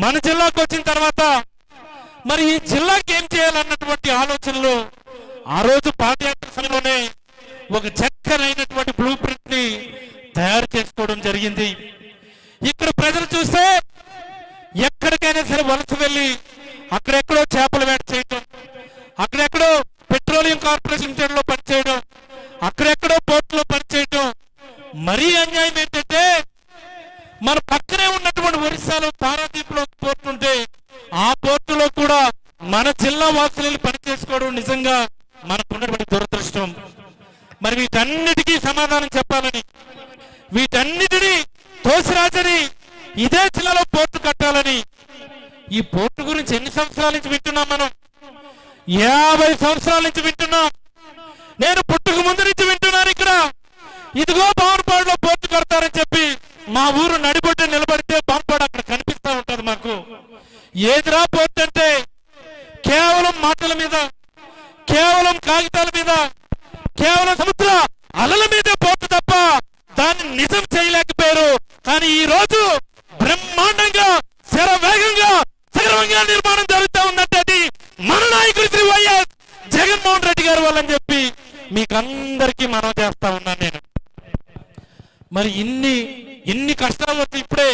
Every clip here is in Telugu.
మన జిల్లాకు వచ్చిన తర్వాత మరి ఈ జిల్లాకి ఏం చేయాలన్నటువంటి ఆలోచనలు ఆ రోజు పాదయాత్ర సమయంలోనే ఒక చక్కనైనటువంటి బ్లూ ప్రింట్ ని తయారు చేసుకోవడం జరిగింది. ఇక్కడ ప్రజలు చూస్తే ఎక్కడికైనా సరే వలస వెళ్ళి అక్కడెక్కడో చేపల వేట చేయడం, అక్కడెక్కడో పెట్రోలియం కార్పొరేషన్ లో పనిచేయడం, అక్కడెక్కడో పోర్టులో పనిచేయడం. మరీ అన్యాయం ఏంటంటే మన పక్కనే ఉన్నటువంటి ఒరిస్సాలో పారాదీప్ లో పోర్టు ఉంటే ఆ పోర్టులో కూడా మన జిల్లా వాసులు పని చేసుకోవడం నిజంగా మనకున్నటువంటి దురదృష్టం. మరి వీటన్నిటికీ సమాధానం చెప్పాలని, వీటన్నిటినీ తోసిరాజని ఇదే జిల్లాలో పోర్టు కట్టాలని, ఈ పోర్టు గురించి ఎన్ని సంవత్సరాల నుంచి వింటున్నాం మనం? 50 సంవత్సరాల నుంచి వింటున్నాం. నేను పుట్టుక ముందు నుంచి వింటున్నాను. ఇక్కడ ఇదిగో బాన్పాడులో పోర్టు కడతారని చెప్పి మా ఊరు నడిబొడ్డ నిలబడితే బాన్పాడు అక్కడ కనిపిస్తా ఉంటది మాకు. ఏదిరా పోర్టు అంటే కేవలం మాటల మీద, కేవలం కాగితాల మీద, కేవలం సముద్ర అలల మీదే పోర్టు తప్ప దాన్ని నిజం చేయలేకపోయారు. కానీ ఈ రోజు బ్రహ్మాండంగా శరవేగంగా సగర్వంగా నిర్మాణం జరుగుతూ ఉందంటే అది మన నాయకుడు శ్రీ వైఎస్ జగన్మోహన్ రెడ్డి గారు వాళ్ళని చెప్పి మీకు అందరికీ మనం చేస్తా ఉన్నాను నేను. మరి ఇన్ని కష్టాలు వచ్చి ఇప్పుడే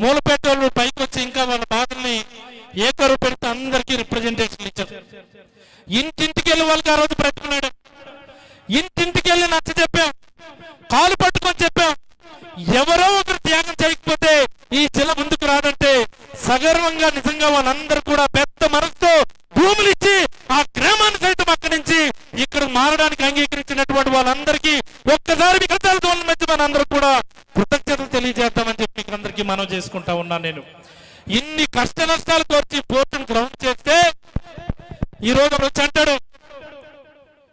మూలపేట వాళ్ళు పైకి వచ్చి ఇంకా వాళ్ళ బాధల్ని ఏకరు పెడితే అందరికీ రిప్రజెంటేషన్ ఇచ్చారు. ఇంటింటికి వెళ్ళి వాళ్ళకి ఆ రోజు బ్రతుకున్నాడు. ఇంటింటికి వెళ్ళి నచ్చ చెప్పాం, కాలు పట్టుకొని చెప్పాం. ఎవరో ఒకరు త్యాగం చేయకపోతే ఈ జిల్లా ముందుకు రాదంటే సగర్వంగా నిజంగా వాళ్ళందరూ కూడా పెద్ద మనసుతో భూములు ఇచ్చి ఆ గ్రామాన్ని సైతం అక్కడి నుంచి ఇక్కడ మారడానికి అంగీకరించినటువంటి వాళ్ళందరికీ ఒక్కసారి మీ కష్టాలతో మధ్య మనందరూ కూడా కృతజ్ఞతలు తెలియజేద్దామని చెప్పి మీకు అందరికీ మనం చేసుకుంటా ఉన్నాను నేను. ఇన్ని కష్ట నష్టాలు కోర్చి పోర్టును గ్రౌండ్ చేస్తే ఈ రోజు వచ్చి అంటాడు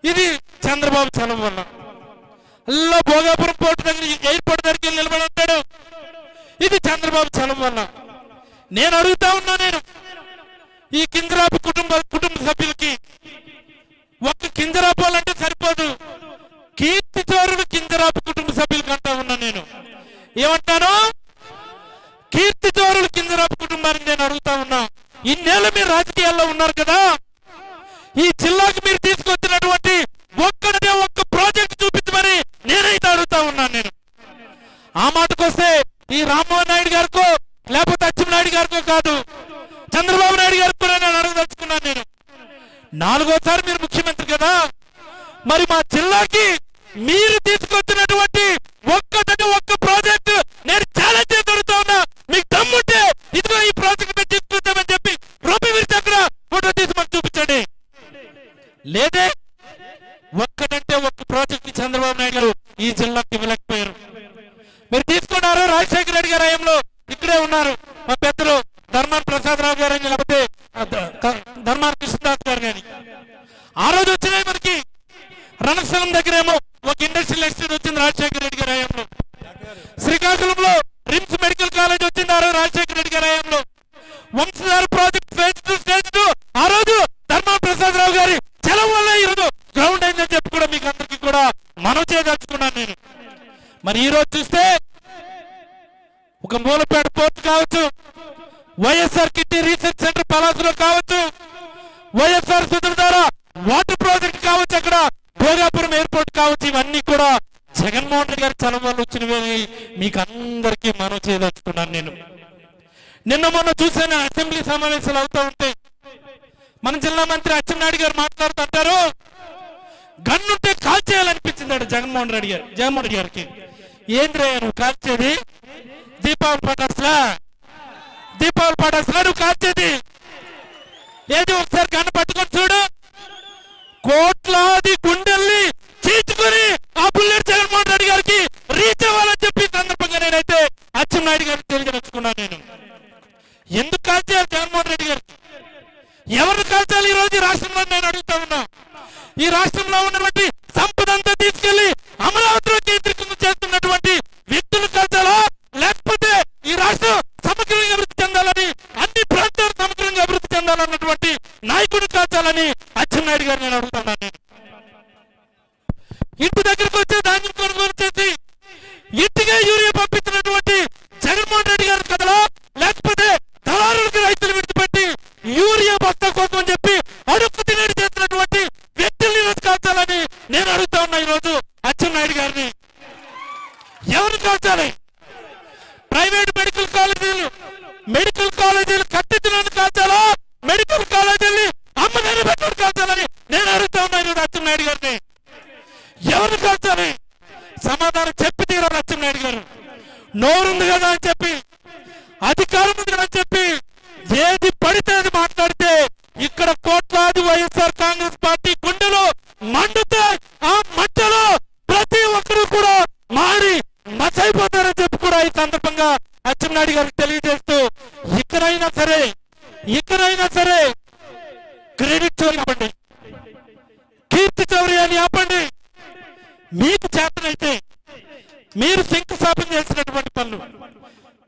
ఇది చంద్రబాబు చలం వల్ల. అల్లా భోగాపురం పోర్టు దగ్గర ఎయిర్పోర్ట్ దగ్గరికి వెళ్ళి నిలబడి అంటాడు ఇది చంద్రబాబు చలం వల్ల. నేను అడుగుతా ఉన్నా, నేను ఈ కింజరాపు కుటుంబ సభ్యులకి ఒక్క కింజరాపు వాళ్ళంటే సరిపోదు, కీర్తి చోరుడు కింజరాపు కుటుంబ సభ్యులకి అంటా ఉన్నా నేను. ఏమంటాను? కీర్తి చోరుడు కింజరాపు కుటుంబానికి నేను అడుగుతా ఉన్నా, ఇన్నేళ్ళు మీరు రాజకీయాల్లో ఉన్నారు కదా, ఈ జిల్లాకు మీరు తీసుకొచ్చినటువంటి ఒక్క ప్రాజెక్ట్ చూపించమని నేనైతే అడుగుతా ఉన్నాను నేను. ఆ మాటకొస్తే ఈ రామ్మోహన్ నాయుడు గారికో లేకపోతే అచ్చెన్నాయుడు గారికో కాదు, చంద్రబాబు నాయుడు గారికి కూడా నేను అడగదలుచుకున్నాను నేను. 4వ సారి మీరు ముఖ్యమంత్రి కదా, మరి మా జిల్లాకి మీరు తీసుకొచ్చినటువంటి ఒక్క ప్రాజెక్ట్ నేను ఛాలెంజ్ చేసి అడుగుతా ఉన్నా. మీకు దమ్ముంటే ఇదిగో ఈ ప్రాజెక్ట్ మేము తీసుకొద్దామని చెప్పి రూపీ విరిచి అక్కడ ఫోటో తీసి మాకు చూపించండి. లేదే ఒక్కటంటే ఒక్క ప్రాజెక్ట్ చంద్రబాబు నాయుడు గారు ఈ జిల్లాకి ఇవ్వలేకపోయారు. మీరు తీసుకున్నారు రాజశేఖర రెడ్డి గారి హయాంలో ఇక్కడే ఉన్నారు మా పెద్దలు ధర్మాన ప్రసాదరావు గారు అని, లేకపోతే ధర్మాన కృష్ణదాస్ గారు కానీ. ఆ రోజు వచ్చినాయి మనకి రణస్థలం దగ్గరేమో ఒక ఇండస్ట్రియల్ ఎస్టేట్ వచ్చింది రాజశేఖర రెడ్డి గారి హయాంలో. శ్రీకాకుళంలో రిమ్స్ మెడికల్ కాలేజ్ వచ్చింది ఆ రోజు రాజశేఖర రెడ్డి గారి హయాంలో. వంశధార ప్రాజెక్ట్ స్టేజ్ 2 ఆ రోజు ధర్మాన ప్రసాదరావు గారి చలం వల్ల ఈరోజు గ్రౌండ్ అయిందని చెప్పి కూడా మీకు అందరికీ కూడా మనం చేయదలుచుకున్నాను నేను. మరి ఈ రోజు చూస్తే ఒక మూలపేట పోర్టు కావచ్చు, వైఎస్ఆర్ కిడ్నీ రీసెర్చ్ సెంటర్ పలాసులో కావచ్చు, వైఎస్ఆర్ సుధుధార వాటర్ ప్రాజెక్ట్ కావచ్చు, అక్కడ భోగాపురం ఎయిర్పోర్ట్ కావచ్చు, ఇవన్నీ కూడా జగన్మోహన్ రెడ్డి గారి చలం వల్ల వచ్చినవి మీకు అందరికీ మనం చేయదలుచుకున్నాను నేను. నిన్న మొన్న చూసాను అసెంబ్లీ సమావేశాలు అవుతూ ఉంటాయి. మన జిల్లా మంత్రి అచ్చెన్నాయుడు గారు మాట్లాడుతుంటారు గన్నుంటే కాల్ చేయాలనిపించింది జగన్మోహన్ రెడ్డి గారికి. ఏంద్రే నువ్వు కాల్చేది? దీపావళి పటాసులా నువ్వు కాల్చేది ఏది? ఒకసారి గన్ను పట్టుకొని చూడు. కోట్లాది గుండెల్ని చీల్చుకొని ఆ బుల్లెట్ జగన్మోహన్ రెడ్డి గారికి రీచ్ అవ్వాలని చెప్పి సందర్భంగా నేనైతే అచ్చెన్నాయుడు గారికి తెలియజేసుకున్నాను నేను. ఎందుకు కాల్చేయాలి జగన్మోహన్ రెడ్డి గారికి? ఎవరిని కాల్చాలి ఈ రోజు రాష్ట్రంలో నేను అడుగుతా ఉన్నా. ఈ రాష్ట్రంలో ఉన్నటువంటి సంపద అంతా తీసుకెళ్లి అమరావతిలో కేంద్రీకృతం చేస్తున్నటువంటి వ్యక్తులు కాల్చాలా, లేకపోతే ఈ రాష్ట్రం సమగ్రంగా అభివృద్ధి చెందాలని, అన్ని ప్రాంతాలు సమగ్రంగా అభివృద్ధి చెందాలన్నటువంటి నాయకుడు కాల్చాలని అచ్చెన్నాయుడు గారు నేను అడుగుతున్నాను. నేను ఇంటి దగ్గరకు వచ్చే ధాన్యం కొనుగోలు చేసి ఇంటిగా యూరియా పంపించినటువంటి జగన్మోహన్ రెడ్డి గారు కదలా, లేకపోతే దళారు మెడికల్ కాలేజీలు కట్టించిన కాల్చాలా, మెడికల్ కాలేజీని అమ్మగారి పెట్టడం కాల్చాలని నేను అడుగుతా ఉన్నాను అచ్చెన్నాయుడు గారిని. ఎవరు కాల్చాలి? సమాధానం చెప్పి తీరారు అచ్చెన్నాయుడు గారు. నోరుంది కదా అని చెప్పి, అధికారం ఉంది కదా అని చెప్పి ఏది పడితే అది మాట్లాడితే ఇక్కడ కోట్లాది వైఎస్ఆర్ కాంగ్రెస్ పార్టీ గుండెలు మండుతే ఆ మంటలో ప్రతి ఒక్కరు కూడా మాడి మసైపోతారని చెప్పి కూడా ఈ సందర్భంగా అచ్చెన్నాయుడు గారికి తెలియజేస్తూ, ఇకనైనా సరే క్రెడిట్ చోరీ ఆపండి, కీర్తి చౌర్యాన్ని ఆపండి. మీకు చేతనైతే మీరు శంకుస్థాపన చేసినటువంటి పనులు,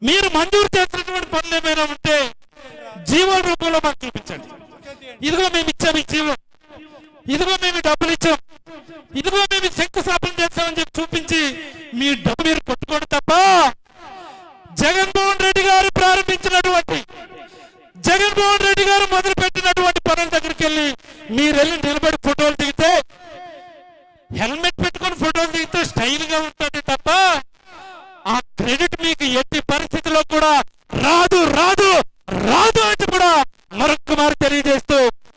మీరు మంజూరు చేసినటువంటి పనులు ఏమైనా ఉంటే జీవో రూపంలో మాకు చూపించండి. ఇదిగో మేము ఇచ్చాము ఈ జీవో, ఇదిగో మేము డబ్బులు ఇచ్చాం, ఇదిగో మేము శంకుస్థాపన చేస్తామని చెప్పి చూపించి మీ డబ్బు మీరు కొట్టుకోండి తప్ప జగన్మోహన్ రెడ్డి గారు ప్రారంభించినటువంటి, జగన్మోహన్ రెడ్డి గారు మొదలు పెట్టినటువంటి పనుల దగ్గరికి వెళ్ళి మీరు వెళ్ళి నిలబడి ఫోటోలు దిగితే, హెల్మెట్ పెట్టుకొని ఫోటోలు దిగితే స్టైల్ గా ఉంటుంది తప్ప ఆ క్రెడిట్ మీకు ఎట్టి పరిస్థితిలో కూడా